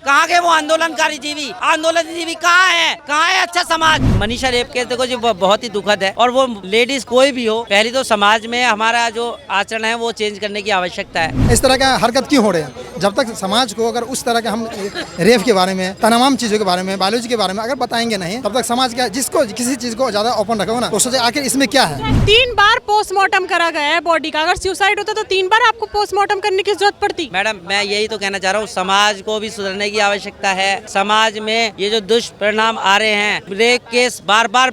कहाँ गए वो आंदोलन जीवी कहाँ है अच्छा समाज। मनीषा रेप केस देखो जी बहुत ही दुखद है, और वो लेडीज कोई भी हो, पहले तो समाज में हमारा जो आचरण है वो चेंज करने की आवश्यकता है। इस तरह का हरकत क्यों हो रहे हैं? जब तक समाज को अगर उस तरह के हम रेप के बारे में, तमाम चीजों के बारे में, बायोलॉजी के बारे में अगर बताएंगे नहीं, तब तक समाज का जिसको किसी चीज को ज्यादा ओपन रखो ना, तो सोचे आखिर इसमें क्या है। 3 बार पोस्टमार्टम करा गया है बॉडी का, अगर सुसाइड होता तो 3 बार आपको पोस्टमार्टम करने की जरूरत पड़ती? मैडम मैं यही तो कहना चाह रहा हूँ, समाज को भी सुधरने की आवश्यकता है। समाज में ये जो दुष्परिणाम आ रहे हैं, रेप केस बार बार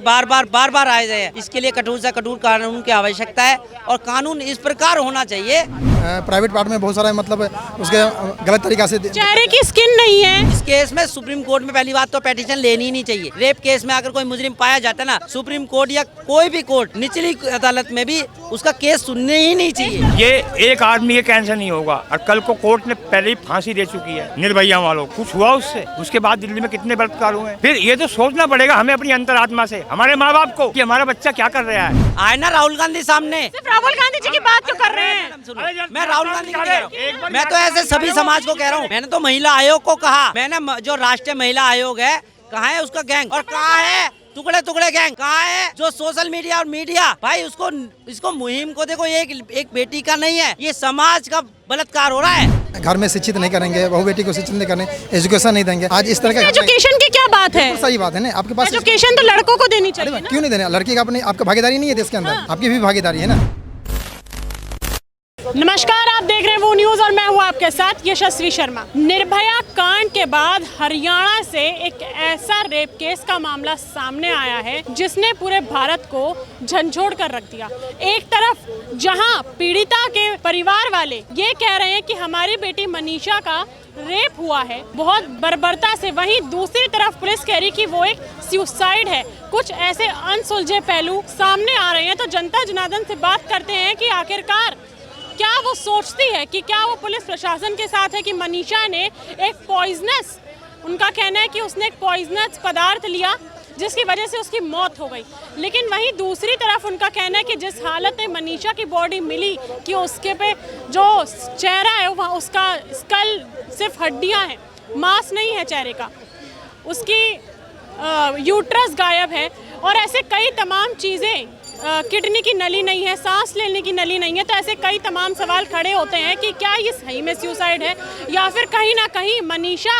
आ रहे हैं, इसके लिए कठोर से कठोर कानून की आवश्यकता है, और कानून इस प्रकार होना चाहिए। प्राइवेट पार्ट में बहुत सारा मतलब उसके गलत तरीका से चेहरे की स्किन नहीं है। इस केस में सुप्रीम कोर्ट में पहली बात तो पेटिशन लेनी ही नहीं चाहिए। रेप केस में अगर कोई मुजरिम पाया जाता है ना, सुप्रीम कोर्ट या कोई भी कोर्ट, निचली अदालत में भी उसका केस सुनने ही नहीं चाहिए। ये एक आदमी ये कैंसर नहीं होगा, और कल को कोर्ट ने पहले ही फांसी दे चुकी है निर्भया वालों। कुछ हुआ उससे? उसके बाद दिल्ली में कितने बलात्कार हुए? फिर ये तो सोचना पड़ेगा हमें अपनी अंतरात्मा से, हमारे माँ बाप को, कि हमारा बच्चा क्या कर रहा है। आए ना राहुल गांधी सामने, सिर्फ राहुल गांधी जी की बात क्यों कर रहे हैं? मैं राहुल गांधी को कह रहा हूँ, मैं तो ऐसे सभी समाज को कह रहा हूँ। मैंने तो महिला आयोग को कहा, मैंने जो राष्ट्रीय महिला आयोग है, कहाँ है उसका गैंग, और कहाँ है टुकड़े गैंग, कहाँ है जो सोशल मीडिया और मीडिया भाई इसको मुहिम को देखो, एक बेटी का नहीं है, ये समाज का बलात्कार हो रहा है। घर में शिक्षित नहीं करेंगे, बहू बेटी को शिक्षित नहीं करेंगे, एजुकेशन नहीं देंगे। आज इस तरह का एजुकेशन की क्या बात है? सही बात है ना, आपके पास एजुकेशन तो लड़कों को देनी चाहिए। क्यों नहीं देना? लड़की का अपनी आपका भागीदारी नहीं है देश के अंदर, आपकी भी भागीदारी है ना। नमस्कार, आप देख रहे हैं वो न्यूज और मैं हूँ आपके साथ यशस्वी शर्मा। निर्भया कांड के बाद हरियाणा से एक ऐसा रेप केस का मामला सामने आया है जिसने पूरे भारत को झंझोड़ कर रख दिया। एक तरफ जहां पीड़िता के परिवार वाले ये कह रहे हैं कि हमारी बेटी मनीषा का रेप हुआ है बहुत बर्बरता से, वहीं दूसरी तरफ पुलिस कह रही कि वो एक सुसाइड है। कुछ ऐसे अनसुलझे पहलू सामने आ रहे हैं, तो जनता जनार्दन से बात करते हैं कि आखिरकार क्या वो सोचती है, कि क्या वो पुलिस प्रशासन के साथ है कि मनीषा ने एक पॉइजनस, उनका कहना है कि उसने एक पॉइजनस पदार्थ लिया जिसकी वजह से उसकी मौत हो गई। लेकिन वहीं दूसरी तरफ उनका कहना है कि जिस हालत में मनीषा की बॉडी मिली, कि उसके पे जो चेहरा है वहाँ उसका स्कल सिर्फ हड्डियाँ हैं, मांस नहीं है चेहरे का, उसकी यूट्रस गायब है, और ऐसे कई तमाम चीज़ें, किडनी की नली नहीं है, सांस लेने की नली नहीं है। तो ऐसे कई तमाम सवाल खड़े होते हैं कि क्या ये सही में सुसाइड है, या फिर कहीं ना कहीं मनीषा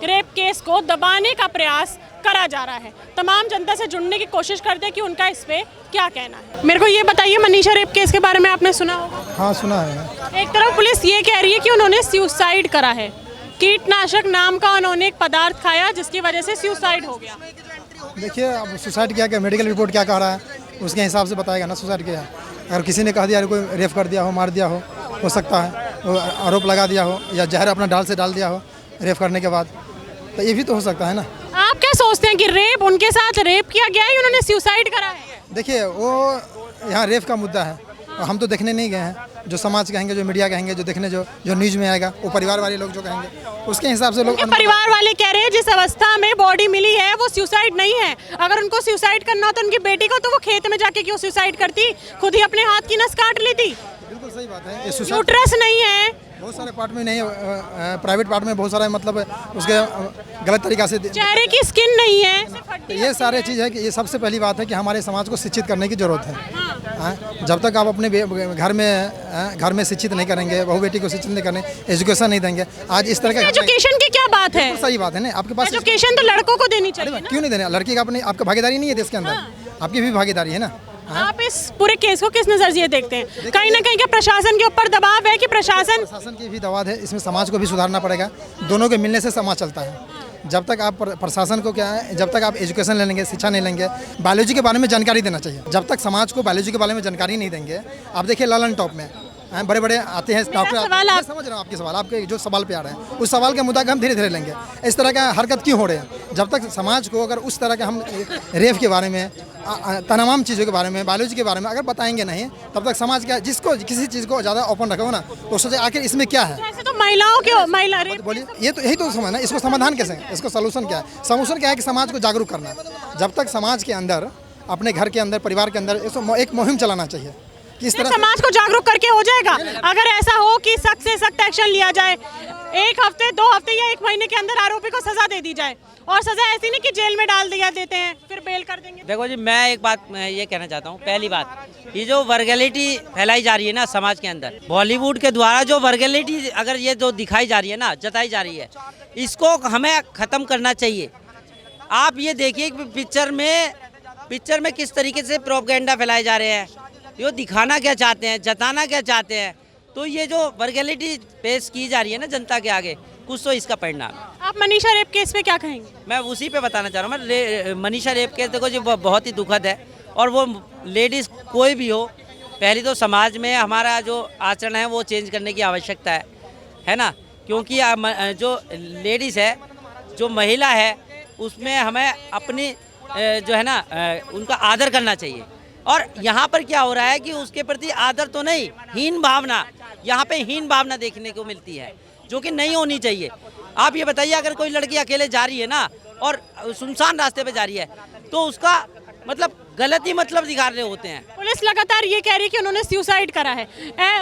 रेप केस को दबाने का प्रयास करा जा रहा है। तमाम जनता से जुड़ने की कोशिश करते हैं कि उनका इस पे क्या कहना है। मेरे को ये बताइए, मनीषा रेप केस के बारे में आपने सुना होगा? हाँ सुना है। एक तरफ पुलिस ये कह रही है कि उन्होंने सुसाइड करा है, कीटनाशक नाम का उन्होंने एक पदार्थ खाया जिसकी वजह से सुसाइड हो गया। देखिए अब सुसाइड क्या मेडिकल रिपोर्ट क्या कह रहा है उसके हिसाब से बताएगा ना सुसाइड किया। अगर किसी ने कह दिया कोई रेप कर दिया हो, मार दिया हो सकता है, आरोप लगा दिया हो, या जहर अपना डाल से डाल दिया हो रेप करने के बाद, तो ये भी तो हो सकता है ना। आप क्या सोचते हैं कि रेप, उनके साथ रेप किया गया है, उन्होंने सुसाइड करा है? देखिए वो यहाँ रेप का मुद्दा है, और हम तो देखने नहीं गए हैं। जो समाज कहेंगे, जो मीडिया कहेंगे, जो देखने जो न्यूज में आएगा, वो परिवार वाले लोग जो कहेंगे उसके हिसाब से लोग। परिवार वाले कह रहे हैं जिस अवस्था में बॉडी मिली है वो सुसाइड नहीं है। अगर उनको सुसाइड करना हो तो उनकी बेटी को तो वो खेत में जाके क्यों सुसाइड करती, खुद ही अपने हाथ की नस काट लेती। बिल्कुल सही बात है। यूट्रस नहीं है, बहुत सारे पार्ट में नहीं, प्राइवेट पार्ट में बहुत सारा मतलब उसके गलत तरीका से चेहरे की स्किन नहीं है, ये सारे चीज़ है कि ये सबसे पहली बात है कि हमारे समाज को शिक्षित करने की जरूरत है। जब तक आप अपने घर में शिक्षित नहीं करेंगे, बहू बेटी को शिक्षित नहीं करेंगे, एजुकेशन नहीं देंगे, आज इस तरह का एजुकेशन की क्या बात है? सही बात है ना, आपके पास एजुकेशन तो लड़कों को देनी चाहिए। क्यों नहीं देना? लड़की का अपनी आपका भागीदारी नहीं है देश के अंदर, आपकी भी भागीदारी है ना। आप इस पूरे केस को किस नजर से देखते हैं? कहीं ना कहीं क्या प्रशासन के ऊपर दबाव है कि प्रशासन की भी दबाव है, इसमें समाज को भी सुधारना पड़ेगा। दोनों के मिलने से समाज चलता है। जब तक आप प्रशासन को क्या है, जब तक आप एजुकेशन ले लेंगे, शिक्षा नहीं लेंगे, बायोलॉजी के बारे में जानकारी देना चाहिए। जब तक समाज को बायोलॉजी के बारे में जानकारी नहीं देंगे, आप देखिए ललन टॉप में बड़े बड़े आते हैं डॉक्टर। मैं समझ रहा हूँ आपके सवाल, आपके जो सवाल पे आ रहे हैं उस सवाल के मुद्दा हम धीरे धीरे लेंगे। इस तरह का हरकत क्यों हो रहे हैं? जब तक समाज को अगर उस तरह के हम रेप के बारे में, तमाम चीज़ों के बारे में, बायोलॉजी के बारे में अगर बताएंगे नहीं, तब तक समाज का जिसको किसी चीज़ को ज़्यादा ओपन रखो ना, तो सोचे आखिर इसमें क्या है। ऐसे तो महिलाओं के महिला बोलिए, ये तो यही तो समझ ना, इसको समाधान कैसे है, इसको सोल्यूशन क्या है? सोल्यूशन क्या है कि समाज को जागरूक करना। जब तक समाज के अंदर, अपने घर के अंदर, परिवार के अंदर एक मुहिम चलाना चाहिए। किस तरह समाज को जागरूक करके हो जाएगा। अगर ऐसा हो कि सख्त से सख्त एक्शन लिया जाए, 1 हफ्ते 2 हफ्ते या 1 महीने के अंदर आरोपी को सजा दे दी जाए, और सजा ऐसी नहीं कि जेल में डाल दिया देते हैं फिर बेल कर देंगे। देखो जी, मैं एक बात मैं ये कहना चाहता हूँ। पहली बात, ये जो वर्गलिटी फैलाई जा रही है ना समाज के अंदर, बॉलीवुड के द्वारा जो वर्गलिटी अगर ये जो दिखाई जा रही है ना, जताई जा रही है, इसको हमें ख़त्म करना चाहिए। आप ये देखिए कि पिक्चर में किस तरीके से प्रोपेगेंडा फैलाए जा रहे हैं, ये दिखाना क्या चाहते हैं, जताना क्या चाहते हैं। तो ये जो वर्गलिटी पेश की जा रही है ना जनता के आगे, कुछ तो इसका परिणाम है। आप मनीषा रेप केस पे क्या कहेंगे? मैं उसी पे बताना चाह रहा हूँ। मैं मनीषा रेप केस देखो जी, वो बहुत ही दुखद है। और वो लेडीज़ कोई भी हो, पहली तो समाज में हमारा जो आचरण है वो चेंज करने की आवश्यकता है ना। क्योंकि जो लेडीज़ है, जो महिला है, उसमें हमें अपनी जो है ना उनका आदर करना चाहिए। और यहाँ पर क्या हो रहा है कि उसके प्रति आदर तो नहीं, हीन भावना, यहाँ पे हीन भावना देखने को मिलती है, जो कि नहीं होनी चाहिए। आप ये बताइए, अगर कोई लड़की अकेले जा रही है ना और सुनसान रास्ते पे जा रही है, तो उसका मतलब गलत ही मतलब दिखा रहे होते हैं। पुलिस लगातार ये कह रही है कि उन्होंने सुसाइड करा है।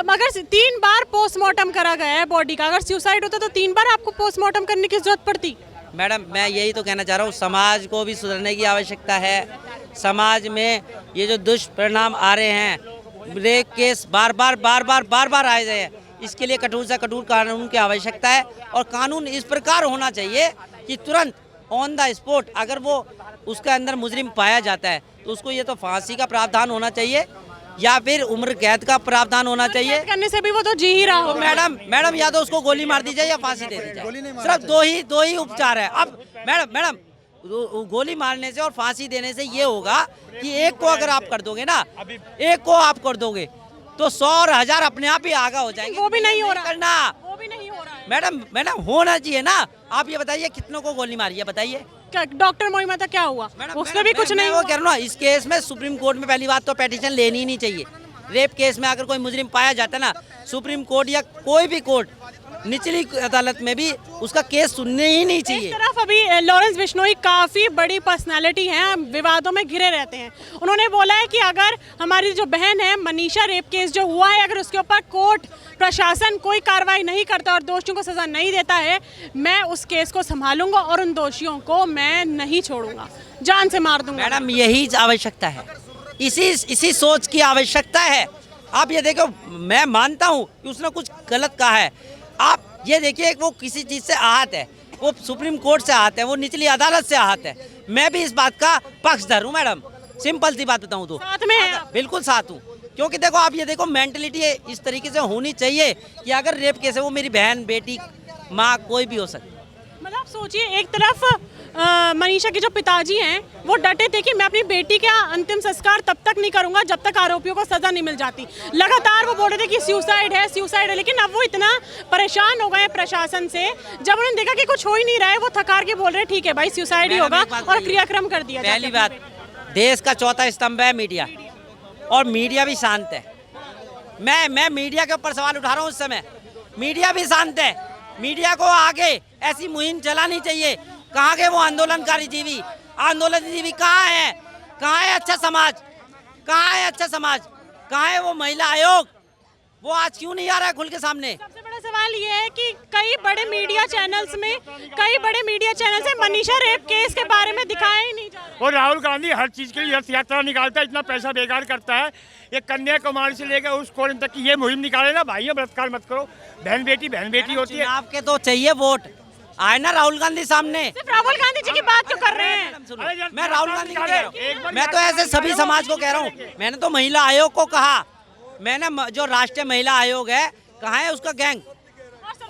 मगर 3 बार पोस्टमार्टम करा गया है बॉडी का। अगर सुसाइड होता तो 3 बार आपको पोस्टमार्टम करने की जरूरत पड़ती? मैडम, मैं यही तो कहना चाह रहा हूँ, समाज को भी सुधरने की आवश्यकता है। समाज में ये जो दुष्परिणाम आ रहे हैं, रेप केस बार बार आए रहे हैं, इसके लिए कठोर से कठोर कानून की आवश्यकता है। और कानून इस प्रकार होना चाहिए कि तुरंत ऑन द स्पॉट अगर वो उसके अंदर मुजरिम पाया जाता है तो उसको ये तो फांसी का प्रावधान होना चाहिए या फिर उम्र कैद का प्रावधान होना चाहिए। करने से भी वो तो जी ही रहा हो। तो मैडम या तो उसको गोली मार दी जाए या फांसी दे दी जाए। सिर्फ दो ही उपचार है। अब मैडम गोली मारने से और फांसी देने से ये होगा कि एक को अगर आप कर दोगे ना, एक को आप कर दोगे तो 100 और 1000 अपने आप ही आगा हो जाएंगे। वो भी नहीं हो रहा करना, वो भी नहीं हो रहा है। मैडम होना चाहिए ना। आप ये बताइए कितनों को गोली मारी है, बताइए। डॉक्टर मोहिमा क्या हुआ? उसने भी कुछ नहीं। वो कह रहा हूँ ना, इस केस में सुप्रीम कोर्ट में पहली बात तो पेटिशन लेनी ही नहीं चाहिए। रेप केस में अगर कोई मुजरिम पाया जाता है ना, सुप्रीम कोर्ट या कोई भी कोर्ट निचली अदालत में भी उसका केस सुनने ही नहीं चाहिए। एक तरफ अभी लॉरेंस बिश्नोई काफी बड़ी पर्सनालिटी हैं, विवादों में घिरे रहते हैं। उन्होंने बोला है कि अगर हमारी जो बहन है, मनीषा रेप केस जो हुआ है, अगर उसके ऊपर कोर्ट प्रशासन कोई कार्रवाई नहीं करता और दोषियों को सजा नहीं देता है, मैं उस केस को संभालूंगा और उन दोषियों को मैं नहीं छोड़ूंगा, जान से मार दूंगा। मैडम, यही आवश्यकता है, इसी सोच की आवश्यकता है। आप ये देखो, मैं मानता हूँ कि उसने कुछ गलत कहा है। आप ये देखिए, वो किसी चीज़ से आहत है, वो सुप्रीम कोर्ट से आहत है, वो निचली अदालत से आहत है। मैं भी इस बात का पक्षधर हूँ मैडम, सिंपल सी बात बताऊँ तो साथ में है। बिल्कुल साथ हूँ। क्योंकि देखो, आप ये देखो, मेंटलिटी इस तरीके से होनी चाहिए कि अगर रेप केस है, वो मेरी बहन, बेटी, माँ, कोई भी हो सकती है। मतलब सोचिए, एक तरफ मनीषा के जो पिताजी हैं वो डटे थे कि मैं अपनी बेटी का अंतिम संस्कार तब तक नहीं करूंगा जब तक आरोपियों को सजा नहीं मिल जाती। लगातार वो बोल रहे थे कि सुसाइड है, लेकिन अब वो इतना परेशान हो गए हैं प्रशासन से, जब उन्होंने देखा कि कुछ हो ही नहीं रहा है, वो थकार के बोल रहे हैं ठीक है भाई, सुसाइड ही होगा, और क्रियाक्रम कर दिया। पहली बात, देश का चौथा स्तंभ है मीडिया, और मीडिया भी शांत है। मैं मीडिया के ऊपर सवाल उठा रहा हूँ। उस समय मीडिया भी शांत है। मीडिया को आगे ऐसी मुहिम चलानी चाहिए। कहाँ गए वो आंदोलनकारी जीवी? कहाँ है? कहाँ है अच्छा समाज? कहाँ है वो महिला आयोग? वो आज क्यों नहीं आ रहा है खुल के सामने? सबसे बड़ा सवाल ये है कि कई बड़े मीडिया चैनल्स में मनीषा रेप केस के बारे में दिखाया ही नहीं जा रहा। और राहुल गांधी हर चीज के लिए रथ यात्रा निकालता है, इतना पैसा बेकार करता है। ये कन्याकुमारी से लेकर उस कोरिन तक की ये मुहिम निकाले ना, भाई बलात्कार मत करो, बहन बेटी होती है। आपके तो चाहिए वोट आए ना राहुल गांधी सामने। सिर्फ राहुल गांधी जी की बात क्यों कर रहे हैं? मैं राहुल गांधी को कह रहा हूँ, मैं तो ऐसे सभी समाज को कह रहा हूँ। मैंने तो महिला आयोग को कहा, मैंने जो राष्ट्रीय महिला आयोग है, कहाँ है उसका गैंग?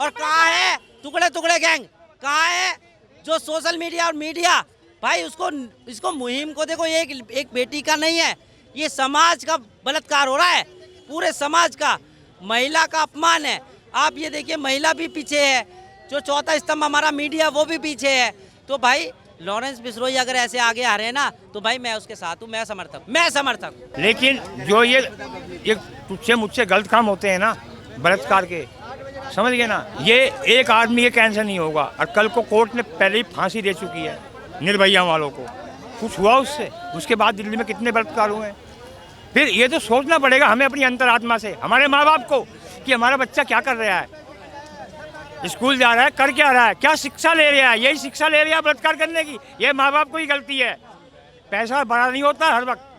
और कहाँ है टुकड़े गैंग? कहाँ है जो सोशल मीडिया और मीडिया? भाई इसको मुहिम को देखो, एक बेटी का नहीं है, ये समाज का बलात्कार हो रहा है, पूरे समाज का, महिला का अपमान है। आप ये देखिए, महिला भी पीछे है, जो चौथा स्तंभ हमारा मीडिया वो भी पीछे है। तो भाई लॉरेंस बिश्नोई अगर ऐसे आगे आ रहे हैं ना, तो भाई मैं उसके साथ हूँ, मैं समर्थक। लेकिन जो ये तुझसे मुझसे गलत काम होते हैं ना, बलात्कार के, समझ गए ना, ये एक आदमी के कैंसर नहीं होगा। और कल को कोर्ट ने पहले ही फांसी दे चुकी है निर्भया वालों को। कुछ हुआ उससे? उसके बाद दिल्ली में कितने बलात्कार हुए हैं। फिर ये तो सोचना पड़ेगा हमें अपनी अंतरात्मा से, हमारे माँ बाप को, कि हमारा बच्चा क्या कर रहा है। स्कूल जा रहा है, कर क्या रहा है, क्या शिक्षा ले रहा है, यही शिक्षा ले रहा है बलात्कार करने की। ये माँ बाप को ही गलती है। पैसा बड़ा नहीं होता हर वक्त।